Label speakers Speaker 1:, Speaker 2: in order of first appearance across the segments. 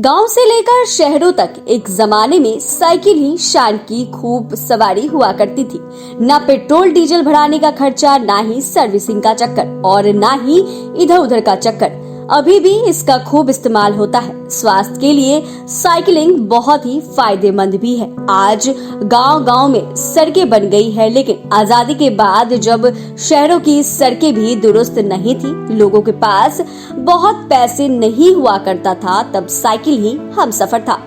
Speaker 1: गांव से लेकर शहरों तक एक जमाने में साइकिल ही शान की खूब सवारी हुआ करती थी। ना पेट्रोल डीजल भराने का खर्चा, ना ही सर्विसिंग का चक्कर और ना ही इधर उधर का चक्कर। अभी भी इसका खूब इस्तेमाल होता है। स्वास्थ्य के लिए साइकिलिंग बहुत ही फायदेमंद भी है। आज गांव-गांव में सड़कें बन गई है, लेकिन आजादी के बाद जब शहरों की सड़कें भी दुरुस्त नहीं थी, लोगों के पास बहुत पैसे नहीं हुआ करता था, तब साइकिल ही हमसफर था।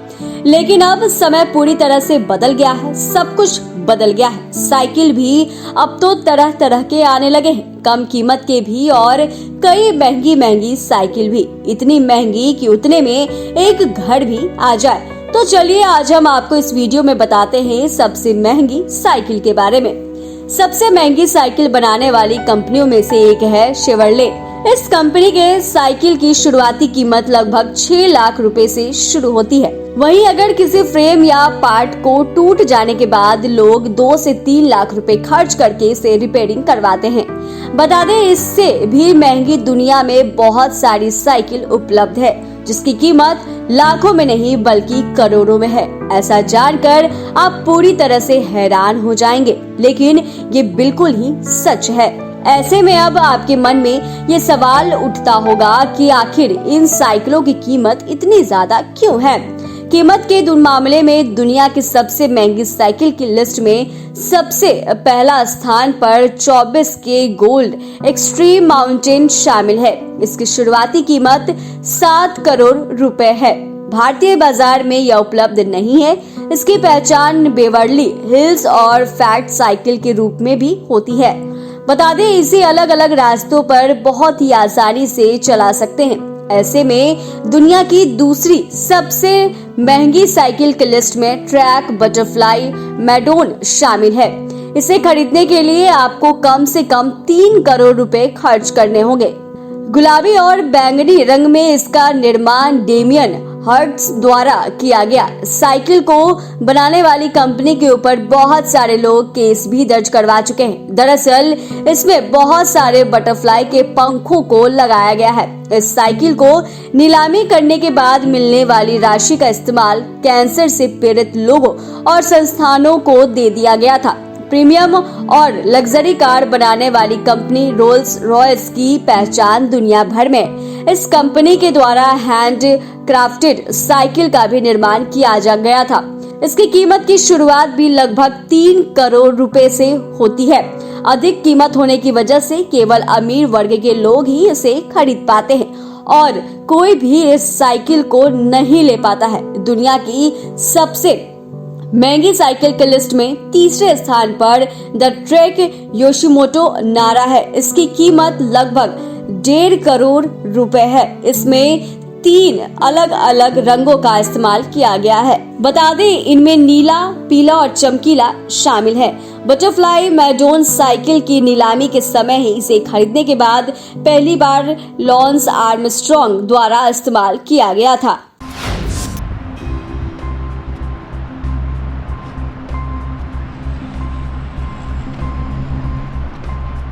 Speaker 1: लेकिन अब समय पूरी तरह से बदल गया है, सब कुछ बदल गया है। साइकिल भी अब तो तरह तरह के आने लगे हैं, कम कीमत के भी और कई महंगी महंगी साइकिल भी, इतनी महंगी कि उतने में एक घर भी आ जाए। तो चलिए आज हम आपको इस वीडियो में बताते हैं सबसे महंगी साइकिल के बारे में। सबसे महंगी साइकिल बनाने वाली कंपनियों में से एक है शेवरले। इस कंपनी के साइकिल की शुरुआती कीमत लगभग 6 लाख रुपए से शुरू होती है। वहीं अगर किसी फ्रेम या पार्ट को टूट जाने के बाद लोग 2 से 3 लाख रुपए खर्च करके इसे रिपेयरिंग करवाते हैं। बता दें, इससे भी महंगी दुनिया में बहुत सारी साइकिल उपलब्ध है, जिसकी कीमत लाखों में नहीं बल्कि करोड़ों में है। ऐसा जानकर आप पूरी तरह से हैरान हो जाएंगे, लेकिन ये बिल्कुल ही सच है। ऐसे में अब आपके मन में ये सवाल उठता होगा कि आखिर इन साइकिलों की कीमत इतनी ज्यादा क्यों है। कीमत के मामले में दुनिया की सबसे महंगी साइकिल की लिस्ट में सबसे पहला स्थान पर 24K गोल्ड एक्सट्रीम माउंटेन शामिल है। इसकी शुरुआती कीमत 7 करोड़ रुपए है। भारतीय बाजार में यह उपलब्ध नहीं है। इसकी पहचान बेवर्ली हिल्स और फैट साइकिल के रूप में भी होती है। बता दें, इसे अलग अलग रास्तों पर बहुत ही आसानी से चला सकते हैं। ऐसे में दुनिया की दूसरी सबसे महंगी साइकिल की लिस्ट में ट्रैक बटरफ्लाई मैडोन शामिल है। इसे खरीदने के लिए आपको कम से कम 3 करोड़ रुपए खर्च करने होंगे। गुलाबी और बैंगनी रंग में इसका निर्माण डेमियन हर्ट्स द्वारा किया गया। साइकिल को बनाने वाली कंपनी के ऊपर बहुत सारे लोग केस भी दर्ज करवा चुके हैं। दरअसल इसमें बहुत सारे बटरफ्लाई के पंखों को लगाया गया है। इस साइकिल को नीलामी करने के बाद मिलने वाली राशि का इस्तेमाल कैंसर से पीड़ित लोगों और संस्थानों को दे दिया गया था। प्रीमियम और लग्जरी कार बनाने वाली कंपनी रोल्स रॉयस की पहचान दुनिया भर में इस कंपनी के द्वारा हैंड क्राफ्टेड साइकिल का भी निर्माण किया जा गया था। इसकी कीमत की शुरुआत भी लगभग 3 करोड़ रुपए से होती है। अधिक कीमत होने की वजह से केवल अमीर वर्ग के लोग ही इसे खरीद पाते हैं और कोई भी इस साइकिल को नहीं ले पाता है। दुनिया की सबसे महंगी साइकिल की लिस्ट में तीसरे स्थान पर द ट्रेक योशिमोटो नारा है। इसकी कीमत लगभग 1.5 करोड़ रुपए है। इसमें 3 अलग अलग रंगों का इस्तेमाल किया गया है। बता दें, इनमें नीला, पीला और चमकीला शामिल है। बटरफ्लाई मैडोन साइकिल की नीलामी के समय ही इसे खरीदने के बाद पहली बार लॉन्स आर्मस्ट्रॉन्ग द्वारा इस्तेमाल किया गया था।